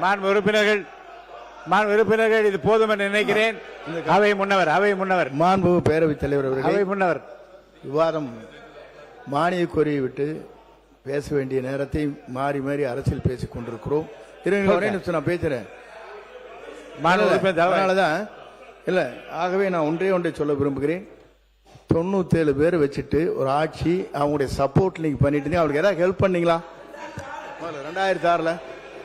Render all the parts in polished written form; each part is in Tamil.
மாண்பு உறுப்பினர்கள் இது போதும் என்று நினைக்கிறேன். அவை முன்னவர் மாண்பு பேரவைத் தலைவர் அவர்கள் அவை முன்னவர் விவாதம் மானிய கோரியை விட்டு பேச வேண்டிய நேரத்தை மாறி மாறி அரசியல் பேசிக் கொண்டிருக்கிறோம். ஒரே நிமிஷம் நான் பேசுறேன். அதனாலதான் இல்ல, ஆகவே நான் ஒன்றை சொல்ல விரும்புகிறேன். 97 பேர் வச்சுட்டு ஒரு ஆட்சி அவங்களுடைய சப்போர்ட் நீங்க பண்ணிட்டு அவங்களுக்கு ஏதாவது ஹெல்ப் பண்ணீங்களா? 2006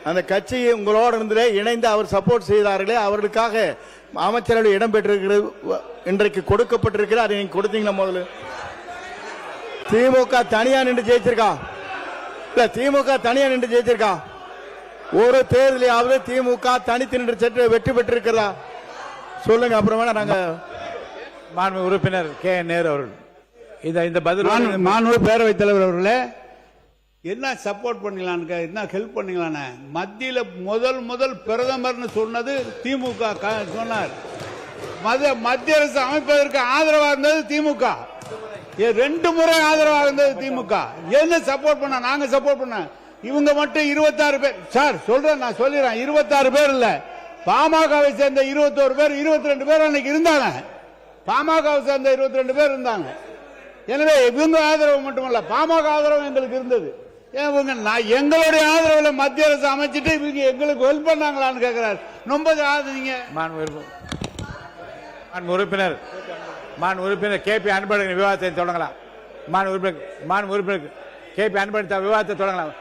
அந்த கட்சியை உங்களோட இருந்து இணைந்து அவர் சப்போர்ட் செய்தார்களே, அவர்களுக்காக அமைச்சரவை இடம் பெற்றிருக்கிறது இன்றைக்கு கொடுக்கப்பட்டிருக்கிறது. அதை நீங்க கொடுத்தீங்களா? முதல்ல திமுக தனியா நின்று ஜெயிச்சிருக்கா? இல்ல, திமுக தனியா நின்று ஜெயிச்சிருக்கா? ஒரு தேர்தலையாவது திமுக தனித்து நின்று சற்று வெற்றி பெற்றிருக்கிறதா சொல்லுங்க. அப்புறமா நாங்க மாண்பு உறுப்பினர் கே நேரு அவர்கள் இந்த பதில். மாண்பு பேரவைத் தலைவர் அவர்களே, என்ன சப்போர்ட் பண்ணலான்னு, என்ன ஹெல்ப் பண்ணலான்னு மத்தியில முதல் பிரதமர்னு சொன்னது திமுக சொன்னார். மத்திய அரசு அமைப்பதற்கு ஆதரவாக இருந்தது திமுக. 2 முறை ஆதரவாக இருந்தது திமுக. என்ன சப்போர்ட் பண்ண? நாங்க சப்போர்ட் பண்ண. இவங்க மட்டும் 26 பேர் சார் சொல்றேன், நான் சொல்லிடுறேன். 26 பேர் இல்ல, பாமகவை சேர்ந்த 21 பேர் 22 பேர் அன்னைக்கு இருந்தாங்க. பாமகவை சேர்ந்த 22 பேர் இருந்தாங்க. எனவே இவங்க ஆதரவு மட்டுமல்ல, பாமக ஆதரவு எங்களுக்கு இருந்தது. எங்களுடைய ஆதரவுல மத்திய அரசு அமைச்சிட்டு இவங்க எங்களுக்கு ஹெல்ப் பண்ணாங்களான்னு கேட்கிறார். ரொம்ப நீங்க மாண்பு உறுப்பினர் கே பி அன்பழகன் விவாதத்தை தொடங்கலாம். மாண்பு உறுப்பினர் கே பி அன்பழகன் விவாதத்தை தொடங்கலாம்.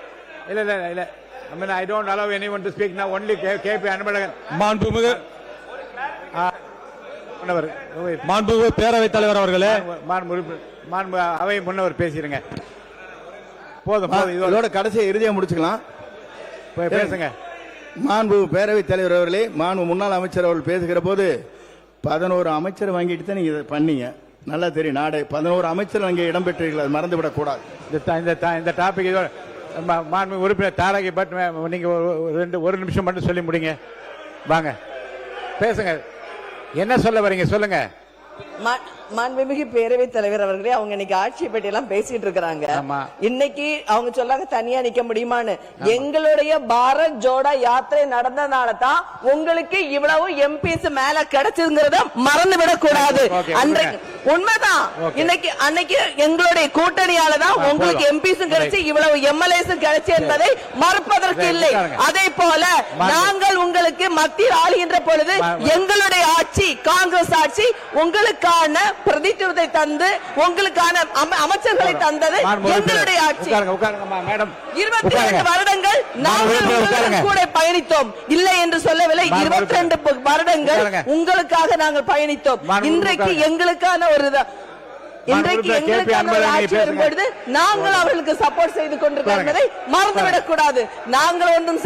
இல்ல I mean, I don't allow anyone to speak now. Only KP Anbazhagan. மாண்புமிகு பேரவைத் தலைவர் அவர்களே, மாண்பு அவை முன்னவர் பேசிருங்க. போதும், இதோட கடைசியை இறுதியா முடிச்சுக்கலாம். பேசுங்க. மாண்பு பேரவைத் தலைவர் அவர்களே, மாண்பு முன்னாள் அமைச்சர் அவர்கள் பேசுகிற போது 11 அமைச்சர் வாங்கிட்டு தான் நீங்க இதை பண்ணீங்க. நல்லா தெரியும். நாடு 11 அமைச்சர் அங்கே இடம்பெற்றீர்கள், மறந்து விடக்கூடாது. இந்த டாபிக் இதோட மாண்பு உறுப்பினர் தாரகி பட் நீங்க ஒரு நிமிஷம் மட்டும் சொல்லி முடிங்க. வாங்க பேசுங்க. என்ன சொல்ல வரீங்க சொல்லுங்க. மாண்புமிகு பேரவைத் தலைவர் அவர்களே, அவங்க இன்னைக்கு ஆட்சியை பற்றி எல்லாம் பேசிட்டு இருக்காங்க. இன்னைக்கு அவங்க சொல்லாங்க தனியா நிக்க முடியுமான்னு. எங்களுடைய பாரத் ஜோடா யாத்திரை நடந்தனால தான் உங்களுக்கு இவ்வளவு எம்பிஸ் மேல கிடைச்சதுங்கிறத மறந்து விடக் கூடாது. அன்றைக்கு உண்மைதான். இன்னைக்கு அன்னைக்கு எங்களுடைய கூட்டணியால தான் உங்களுக்கு எம்பிஸும் கிடைச்சு இவ்வளவு எம்எல்ஏஸும் கிடைச்சு என்பதை மறுப்பதற்கு இல்லை. அதே போல நாங்கள் உங்களுக்கு மத்தியில் ஆளுகின்ற பொழுது எங்களுடைய ஆட்சி காங்கிரஸ் ஆட்சி உங்களுக்கான பிரதித்துவத்தை தந்து உங்களுக்கான அமைச்சர்களை தந்தது எங்களுடைய ஆட்சி. 22 வருடங்கள் நாங்கள் கூட பயணித்தோம். இல்லை என்று சொல்லவில்லை. 22 வருடங்கள் உங்களுக்காக நாங்கள் பயணித்தோம். இன்றைக்கு எங்களுக்கான ஒரு ஆட்சி வரும்பொழுது நாங்கள் அவர்களுக்கு சப்போர்ட் செய்து கொண்டிருக்கிறோம் என்பதை மறந்துவிடக் கூடாது. நாங்கள் ஒன்றும்